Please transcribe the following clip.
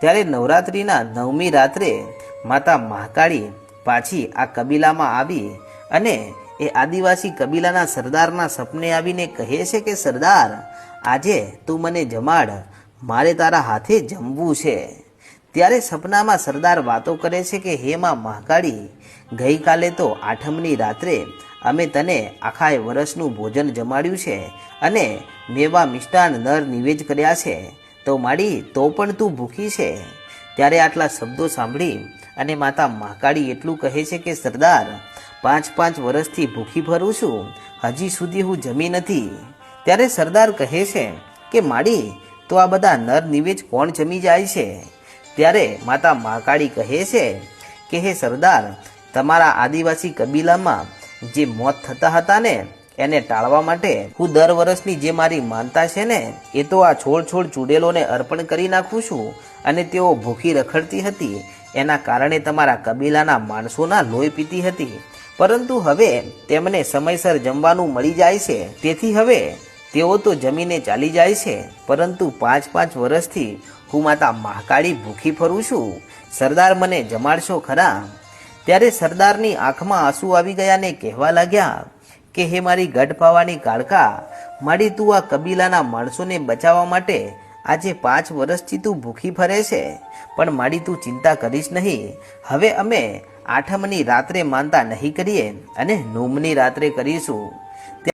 ત્યારે નવરાત્રિના 9મી રાત્રે માતા મહાકાળી પાછી આ કબીલામાં આવી અને એ આદિવાસી કબીલાના સરદારના સપને આવીને કહે છે કે સરદાર, આજે તું મને જમાડ, મારે તારા હાથે જમવું છે. ત્યારે સપનામાં સરદાર વાતો કરે છે કે હે માં મહાકાળી, ગઈકાલે તો 8મની રાત્રે અમે તને આખા વર્ષનું ભોજન જમાડ્યું છે અને મેવા મિષ્ટાન નર નિવેદ કર્યા છે, તો માડી તો પણ તું ભૂખી છે. ત્યારે આટલા શબ્દો સાંભળી અને માતા મહાકાળી એટલું કહે છે કે સરદાર, 5 વર્ષથી ભૂખી ફરું છું, હજી સુધી હું જમી નથી. ત્યારે સરદાર કહે છે કે માડી, તો આ બધા નર નિવેદ કોણ જમી જાય છે? ત્યારે માતા મહાકાળી કહે છે કે હે સરદાર, તમારા આદિવાસી કબીલામાં જે મોત થતા હતા ને એને ટાળવા માટે હું દર વર્ષની જે મારી માનતા છે ને એ તો આ છોડ ચૂડેલોને અર્પણ કરી નાખું છું અને તેઓ ભૂખી રખડતી હતી, એના કારણે તમારા કબીલાના માણસોના લોહી પીતી હતી, પરંતુ હવે તેમને સમયસર જમવાનું મળી જાય છે, તેથી હવે તેઓ તો જમીને ચાલી જાય છે, પરંતુ 5 વર્ષથી હું માતા મહાકાળી ભૂખી ફરું છું, સરદાર મને જમાડશો ખરા? ત્યારે સરદારની આંખમાં આંસુ આવી ગયા ને કહેવા લાગ્યા કે હે મારી ગઢપાવાની કાળકા, માડી તું આ કબીલાના માણસોને બચાવવા માટે આજે 5 વર્ષથી તું ભૂખી ફરે છે, પણ માડી તું ચિંતા કરીશ નહીં. હવે અમે 8મની રાત્રે માનતા નહીં કરીએ અને 9મની રાત્રે કરીશું.